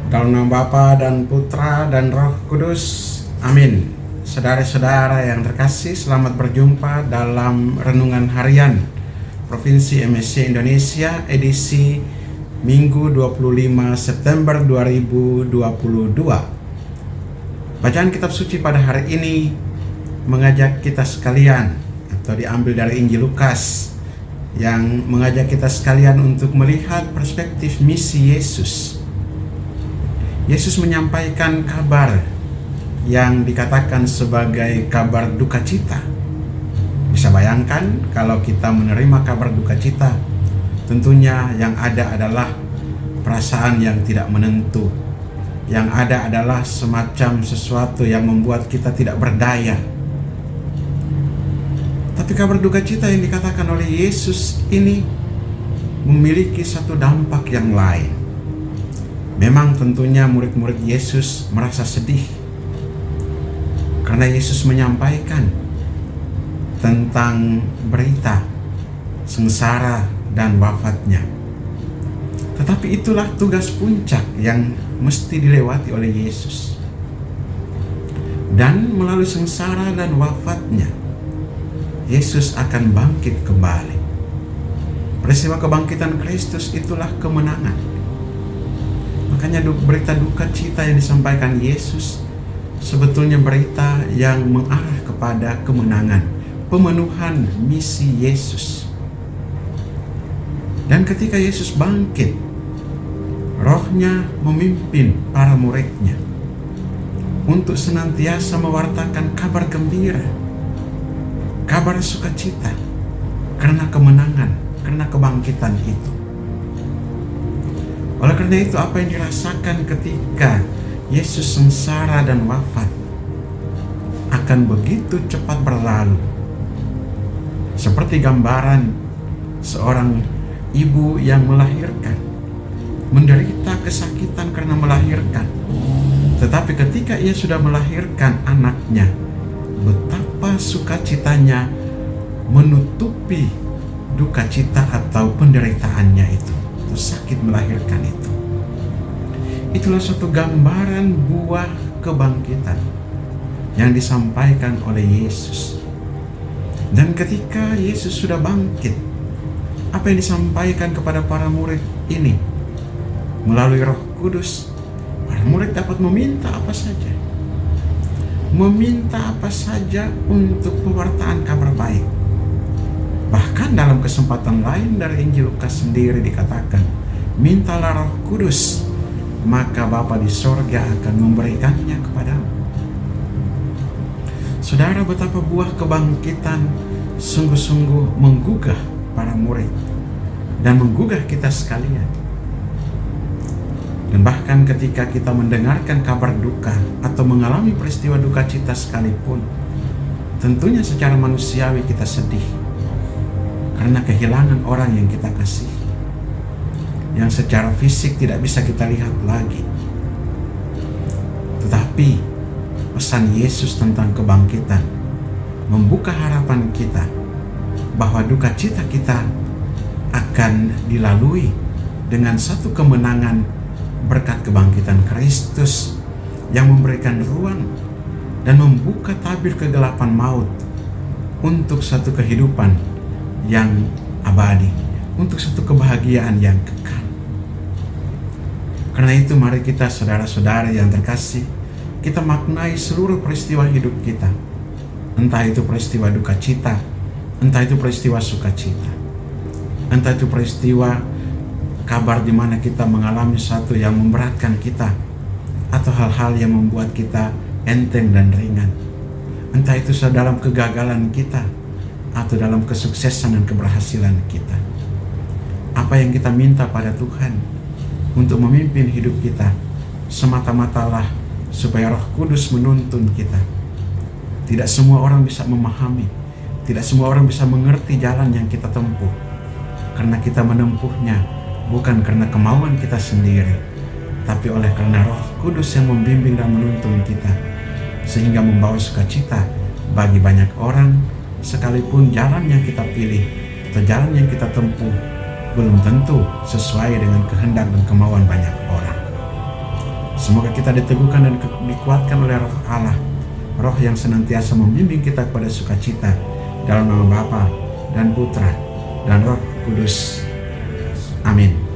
Dalam nama Bapa dan Putra dan Roh Kudus. Amin. Saudara-saudara yang terkasih, selamat berjumpa dalam Renungan Harian Provinsi MSC Indonesia edisi Minggu 25 September 2022. Bacaan kitab suci pada hari ini mengajak kita sekalian, atau diambil dari Injil Lukas, yang mengajak kita sekalian untuk melihat perspektif misi Yesus. Yesus menyampaikan kabar yang dikatakan sebagai kabar duka cita. Bisa bayangkan kalau kita menerima kabar duka cita, tentunya yang ada adalah perasaan yang tidak menentu. Yang ada adalah semacam sesuatu yang membuat kita tidak berdaya. Tapi kabar duka cita yang dikatakan oleh Yesus ini memiliki satu dampak yang lain. Memang tentunya murid-murid Yesus merasa sedih karena Yesus menyampaikan tentang berita sengsara dan wafatnya. Tetapi itulah tugas puncak yang mesti dilewati oleh Yesus. Dan melalui sengsara dan wafatnya, Yesus akan bangkit kembali. Peristiwa kebangkitan Kristus itulah kemenangan. Makanya berita duka cita yang disampaikan Yesus sebetulnya berita yang mengarah kepada kemenangan, pemenuhan misi Yesus. Dan ketika Yesus bangkit, Roh-Nya memimpin para murid-Nya untuk senantiasa mewartakan kabar gembira, kabar sukacita karena kemenangan, karena kebangkitan itu. Oleh karena itu, apa yang dirasakan ketika Yesus sengsara dan wafat akan begitu cepat berlalu. Seperti gambaran seorang ibu yang melahirkan, menderita kesakitan karena melahirkan. Tetapi ketika ia sudah melahirkan anaknya, betapa sukacitanya menutupi duka cita atau penderitaannya itu. Sakit melahirkan itu. Itulah suatu gambaran buah kebangkitan yang disampaikan oleh Yesus. Dan ketika Yesus sudah bangkit, apa yang disampaikan kepada para murid ini? Melalui Roh Kudus, para murid dapat meminta apa saja. Meminta apa saja untuk pewartaan kabar baik. Bahkan dalam kesempatan lain dari Injil Lukas sendiri dikatakan, mintalah Roh Kudus, maka Bapa di sorga akan memberikannya kepadamu. Saudara, betapa buah kebangkitan sungguh-sungguh menggugah para murid dan menggugah kita sekalian. Dan bahkan ketika kita mendengarkan kabar duka atau mengalami peristiwa duka cita sekalipun, tentunya secara manusiawi kita sedih karena kehilangan orang yang kita kasih, yang secara fisik tidak bisa kita lihat lagi. Tetapi pesan Yesus tentang kebangkitan membuka harapan kita bahwa duka cita kita akan dilalui dengan satu kemenangan berkat kebangkitan Kristus yang memberikan ruang dan membuka tabir kegelapan maut untuk satu kehidupan yang abadi, untuk satu kebahagiaan yang kekal. Karena itu mari kita, saudara-saudara yang terkasih, kita maknai seluruh peristiwa hidup kita. Entah itu peristiwa duka cita, entah itu peristiwa sukacita, entah itu peristiwa kabar di mana kita mengalami sesuatu yang memberatkan kita, atau hal-hal yang membuat kita enteng dan ringan. Entah itu dalam kegagalan kita atau dalam kesuksesan dan keberhasilan kita. Apa yang kita minta pada Tuhan untuk memimpin hidup kita semata-matalah supaya Roh Kudus menuntun kita. Tidak semua orang bisa memahami, tidak semua orang bisa mengerti jalan yang kita tempuh, karena kita menempuhnya bukan karena kemauan kita sendiri, tapi oleh karena Roh Kudus yang membimbing dan menuntun kita, sehingga membawa sukacita bagi banyak orang, sekalipun jalan yang kita pilih atau jalan yang kita tempuh belum tentu sesuai dengan kehendak dan kemauan banyak orang. Semoga kita diteguhkan dan dikuatkan oleh Roh Allah, Roh yang senantiasa membimbing kita kepada sukacita, dalam nama Bapa dan Putra dan Roh Kudus. Amin.